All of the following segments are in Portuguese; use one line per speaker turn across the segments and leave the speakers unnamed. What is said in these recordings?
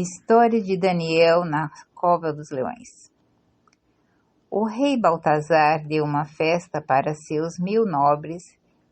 História de Daniel na cova dos leões. O rei Baltazar deu uma festa para seus 1000 nobres,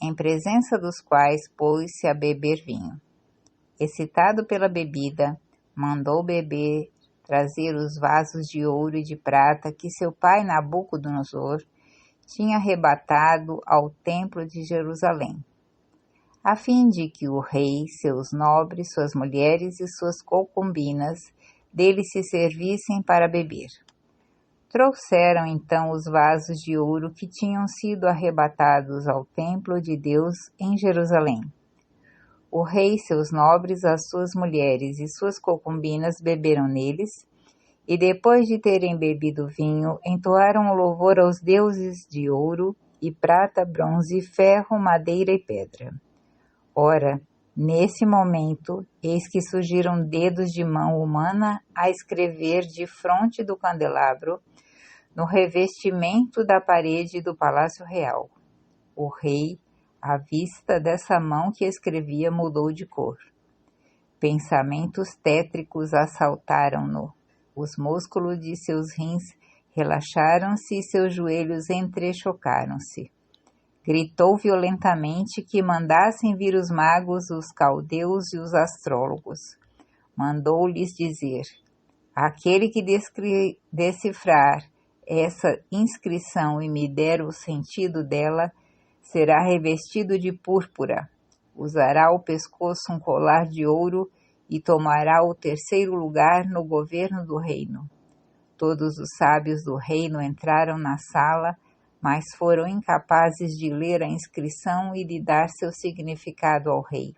em presença dos quais pôs-se a beber vinho. Excitado pela bebida, mandou beber trazer os vasos de ouro e de prata que seu pai Nabucodonosor tinha arrebatado ao templo de Jerusalém, a fim de que o rei, seus nobres, suas mulheres e suas concubinas dele se servissem para beber. Trouxeram então os vasos de ouro que tinham sido arrebatados ao templo de Deus em Jerusalém. O rei, seus nobres, as suas mulheres e suas concubinas beberam neles, e depois de terem bebido vinho, entoaram o louvor aos deuses de ouro e prata, bronze, ferro, madeira e pedra. Ora, nesse momento, eis que surgiram dedos de mão humana a escrever defronte do candelabro, no revestimento da parede do palácio real. O rei, à vista dessa mão que escrevia, mudou de cor. Pensamentos tétricos assaltaram-no. Os músculos de seus rins relaxaram-se e seus joelhos entrechocaram-se. Gritou violentamente que mandassem vir os magos, os caldeus e os astrólogos. Mandou-lhes dizer: aquele que decifrar essa inscrição e me der o sentido dela, será revestido de púrpura, usará ao pescoço um colar de ouro e tomará o 3º lugar no governo do reino. Todos os sábios do reino entraram na sala, mas foram incapazes de ler a inscrição e de dar seu significado ao rei.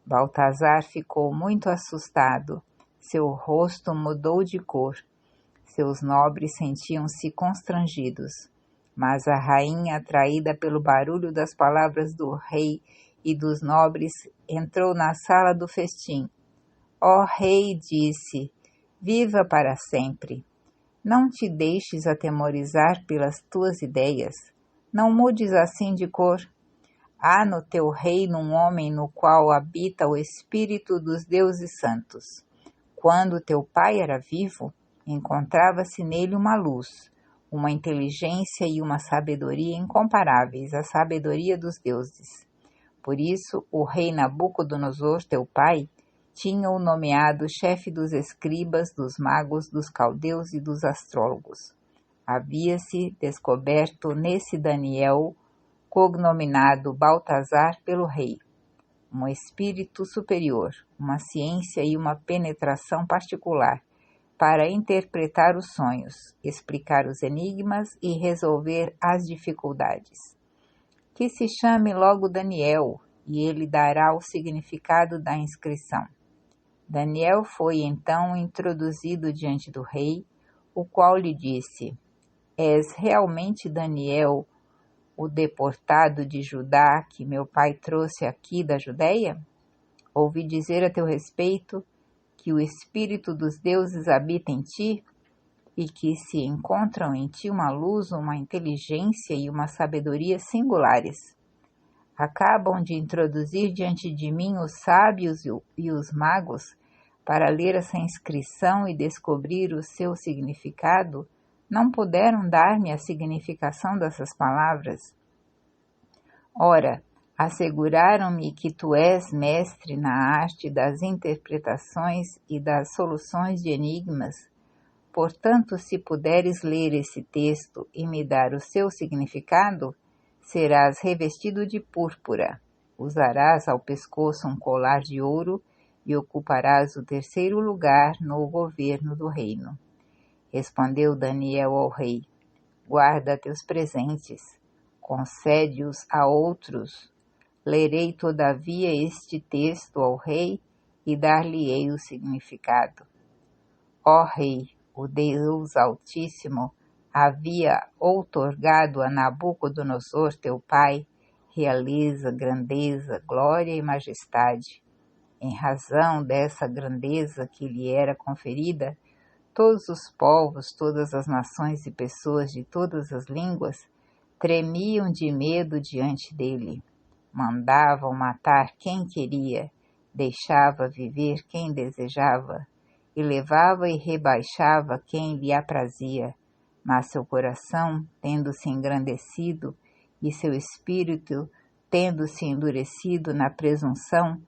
Baltazar ficou muito assustado, seu rosto mudou de cor, seus nobres sentiam-se constrangidos, mas a rainha, atraída pelo barulho das palavras do rei e dos nobres, entrou na sala do festim. Ó rei, disse, viva para sempre. Não te deixes atemorizar pelas tuas ideias. Não mudes assim de cor. Há no teu reino um homem no qual habita o espírito dos deuses santos. Quando teu pai era vivo, encontrava-se nele uma luz, uma inteligência e uma sabedoria incomparáveis, a sabedoria dos deuses. Por isso, o rei Nabucodonosor, teu pai, tinha-o nomeado chefe dos escribas, dos magos, dos caldeus e dos astrólogos. Havia-se descoberto nesse Daniel, cognominado Baltazar pelo rei, um espírito superior, uma ciência e uma penetração particular, para interpretar os sonhos, explicar os enigmas e resolver as dificuldades. Que se chame logo Daniel, e ele dará o significado da inscrição. Daniel foi então introduzido diante do rei, o qual lhe disse: És realmente Daniel, o deportado de Judá que meu pai trouxe aqui da Judéia? Ouvi dizer a teu respeito que o Espírito dos deuses habita em ti e que se encontram em ti uma luz, uma inteligência e uma sabedoria singulares. Acabam de introduzir diante de mim os sábios e os magos para ler essa inscrição e descobrir o seu significado. Não puderam dar-me a significação dessas palavras. Ora, asseguraram-me que tu és mestre na arte das interpretações e das soluções de enigmas. Portanto, se puderes ler esse texto e me dar o seu significado, serás revestido de púrpura, usarás ao pescoço um colar de ouro e ocuparás o 3º lugar no governo do reino. Respondeu Daniel ao rei: guarda teus presentes, concede-os a outros. Lerei todavia este texto ao rei e dar-lhe-ei o significado. Ó rei, o Deus Altíssimo havia outorgado a Nabucodonosor, teu pai, realeza, grandeza, glória e majestade. Em razão dessa grandeza que lhe era conferida, todos os povos, todas as nações e pessoas de todas as línguas tremiam de medo diante dele. Mandavam matar quem queria, deixava viver quem desejava, elevava e rebaixava quem lhe aprazia, mas seu coração, tendo-se engrandecido, e seu espírito, tendo-se endurecido na presunção,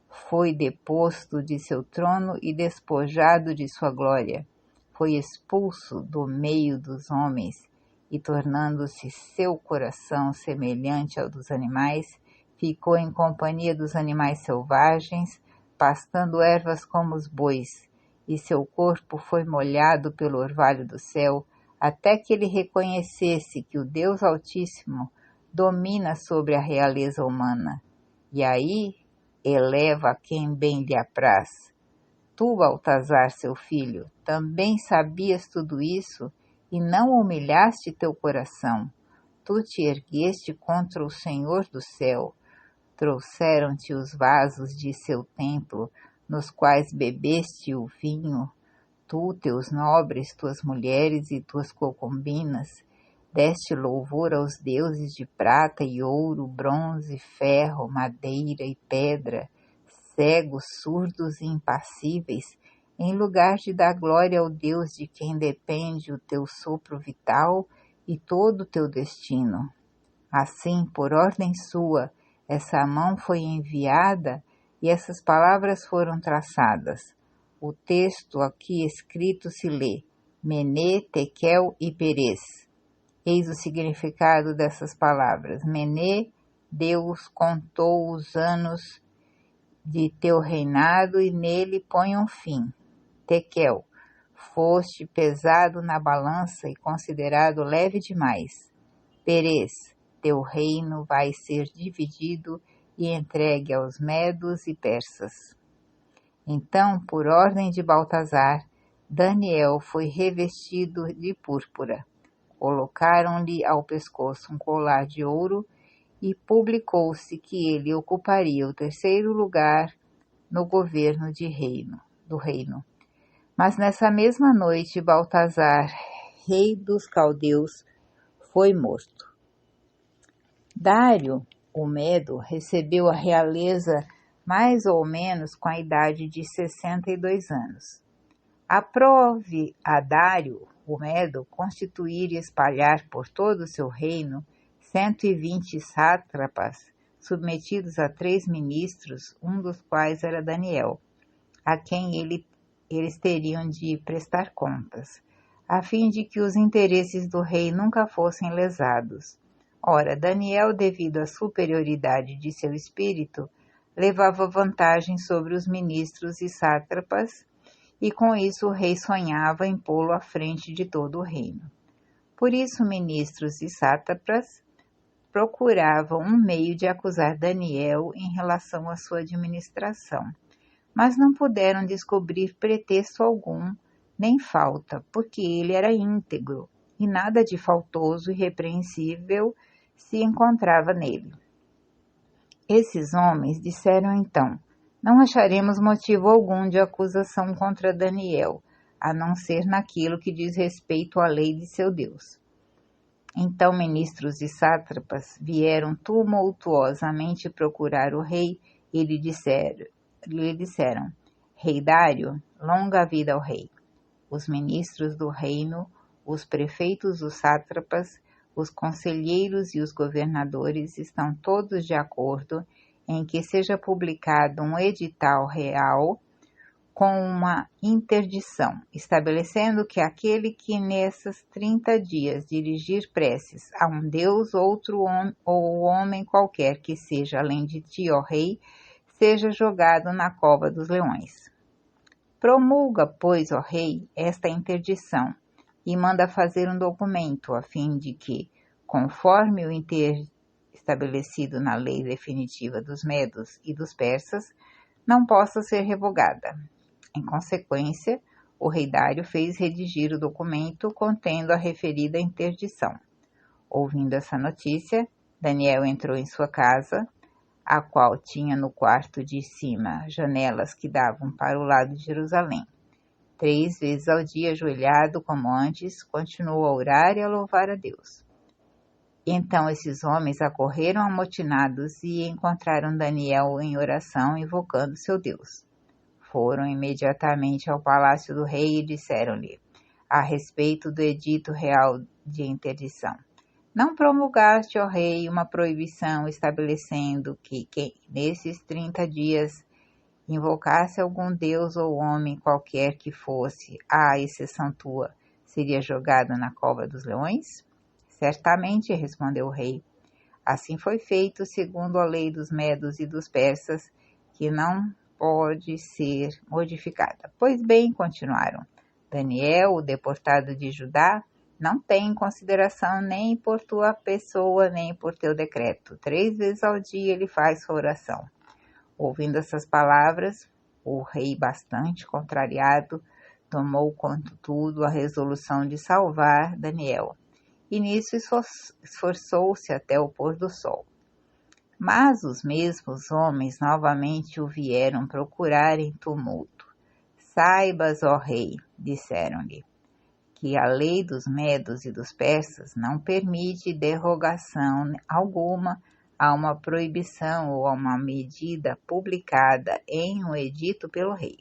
foi deposto de seu trono e despojado de sua glória. Foi expulso do meio dos homens, e tornando-se seu coração semelhante ao dos animais, ficou em companhia dos animais selvagens, pastando ervas como os bois, e seu corpo foi molhado pelo orvalho do céu, até que ele reconhecesse que o Deus Altíssimo domina sobre a realeza humana, e aí eleva quem bem lhe apraz. Tu, Baltazar, seu filho, também sabias tudo isso, e não humilhaste teu coração. Tu te ergueste contra o Senhor do céu. Trouxeram-te os vasos de seu templo, nos quais bebeste o vinho. Tu, teus nobres, tuas mulheres e tuas concubinas, deste louvor aos deuses de prata e ouro, bronze, ferro, madeira e pedra, cegos, surdos e impassíveis, em lugar de dar glória ao Deus de quem depende o teu sopro vital e todo o teu destino. Assim, por ordem sua, essa mão foi enviada e essas palavras foram traçadas. O texto aqui escrito se lê: Mené, Tekel e Perez. Eis o significado dessas palavras. Mené, Deus contou os anos de teu reinado e nele põe um fim. Tekel, foste pesado na balança e considerado leve demais. Perez, teu reino vai ser dividido e entregue aos medos e persas. Então, por ordem de Baltazar, Daniel foi revestido de púrpura. Colocaram-lhe ao pescoço um colar de ouro e publicou-se que ele ocuparia o terceiro lugar no governo do reino. Mas nessa mesma noite, Baltazar, rei dos caldeus, foi morto. Dário, o Medo, recebeu a realeza mais ou menos com a idade de 62 anos. Aprove a Dário, o Medo, constituir e espalhar por todo o seu reino 120 sátrapas, submetidos a 3 ministros, um dos quais era Daniel, a quem eles teriam de prestar contas, a fim de que os interesses do rei nunca fossem lesados. Ora, Daniel, devido à superioridade de seu espírito, levava vantagem sobre os ministros e sátrapas, e com isso o rei sonhava em pô-lo à frente de todo o reino. Por isso, ministros e sátrapas procuravam um meio de acusar Daniel em relação à sua administração, mas não puderam descobrir pretexto algum, nem falta, porque ele era íntegro, e nada de faltoso e repreensível se encontrava nele. Esses homens disseram então: não acharemos motivo algum de acusação contra Daniel, a não ser naquilo que diz respeito à lei de seu Deus. Então ministros e sátrapas vieram tumultuosamente procurar o rei e lhe disseram: Rei Dário, longa vida ao rei. Os ministros do reino, os prefeitos, os sátrapas, os conselheiros e os governadores estão todos de acordo em que seja publicado um edital real com uma interdição, estabelecendo que aquele que nesses 30 dias dirigir preces a um deus, outro ou homem qualquer que seja além de ti, ó rei, seja jogado na cova dos leões. Promulga, pois, ó rei, esta interdição e manda fazer um documento a fim de que, conforme o estabelecido na lei definitiva dos medos e dos persas, não possa ser revogada. Em consequência, o rei Dário fez redigir o documento contendo a referida interdição. Ouvindo essa notícia, Daniel entrou em sua casa, a qual tinha no quarto de cima janelas que davam para o lado de Jerusalém. 3 vezes ao dia, ajoelhado como antes, continuou a orar e a louvar a Deus. Então esses homens acorreram amotinados e encontraram Daniel em oração, invocando seu Deus. foram imediatamente ao palácio do rei e disseram-lhe, a respeito do edito real de interdição: não promulgaste, ó rei, uma proibição estabelecendo que quem nesses 30 dias invocasse algum deus ou homem qualquer que fosse, à exceção tua, seria jogado na cova dos leões? Certamente, respondeu o rei. Assim foi feito segundo a lei dos medos e dos persas, que não pode ser modificada. Pois bem, continuaram, Daniel, o deportado de Judá, não tem consideração nem por tua pessoa, nem por teu decreto. 3 vezes ao dia ele faz sua oração. Ouvindo essas palavras, o rei, bastante contrariado, tomou contudo a resolução de salvar Daniel, e nisso esforçou-se até o pôr do sol. Mas os mesmos homens novamente o vieram procurar em tumulto. Saibas, ó rei, disseram-lhe, que a lei dos medos e dos persas não permite derrogação alguma a uma proibição ou a uma medida publicada em um edito pelo rei.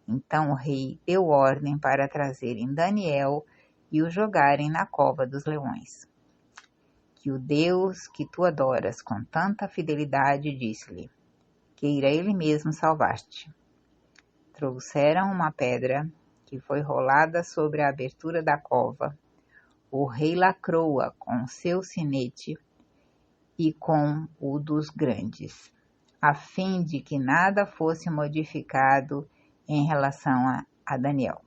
Então o rei deu ordem para trazerem Daniel e o jogarem na cova dos leões. Que o Deus que tu adoras com tanta fidelidade, disse-lhe, queira ele mesmo salvar-te. Trouxeram uma pedra que foi rolada sobre a abertura da cova. O rei lacrou-a com seu sinete e com o dos grandes, a fim de que nada fosse modificado em relação a Daniel.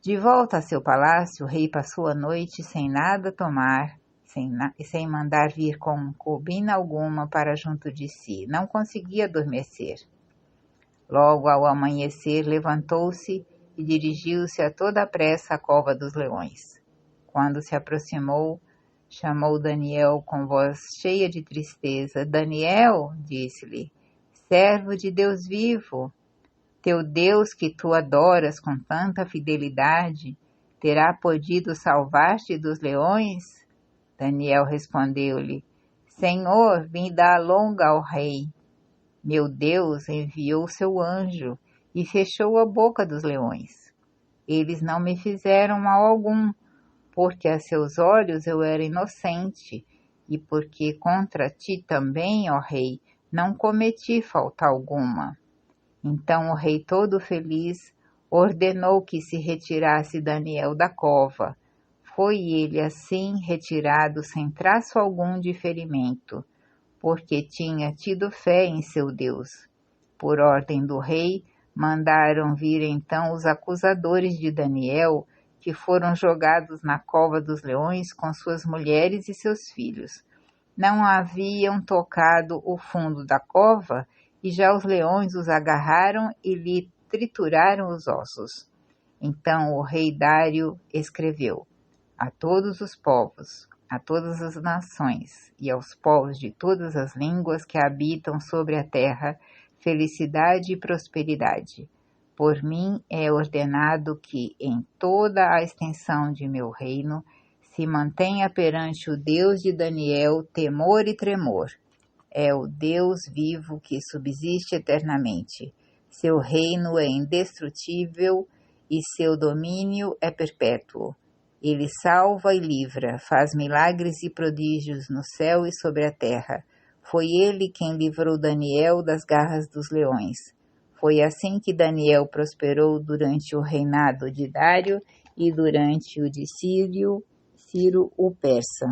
De volta a seu palácio, o rei passou a noite sem nada tomar, sem mandar vir concubina alguma para junto de si. Não conseguia adormecer. Logo ao amanhecer, levantou-se e dirigiu-se a toda pressa à cova dos leões. Quando se aproximou, chamou Daniel com voz cheia de tristeza. Daniel, disse-lhe, servo de Deus vivo, teu Deus que tu adoras com tanta fidelidade, terá podido salvar-te dos leões? Daniel respondeu-lhe, Senhor, vida longa ao rei. Meu Deus enviou seu anjo e fechou a boca dos leões. Eles não me fizeram mal algum, porque a seus olhos eu era inocente, e porque contra ti também, ó rei, não cometi falta alguma. Então o rei, todo feliz, ordenou que se retirasse Daniel da cova. Foi ele assim retirado sem traço algum de ferimento, porque tinha tido fé em seu Deus. Por ordem do rei, mandaram vir então os acusadores de Daniel, que foram jogados na cova dos leões com suas mulheres e seus filhos. Não haviam tocado o fundo da cova, e já os leões os agarraram e lhe trituraram os ossos. Então o rei Dário escreveu, a todos os povos, a todas as nações e aos povos de todas as línguas que habitam sobre a terra, felicidade e prosperidade. Por mim é ordenado que, em toda a extensão de meu reino, se mantenha perante o Deus de Daniel temor e tremor. É o Deus vivo que subsiste eternamente. Seu reino é indestrutível e seu domínio é perpétuo. Ele salva e livra, faz milagres e prodígios no céu e sobre a terra. Foi ele quem livrou Daniel das garras dos leões. Foi assim que Daniel prosperou durante o reinado de Dário e durante o de Ciro o persa.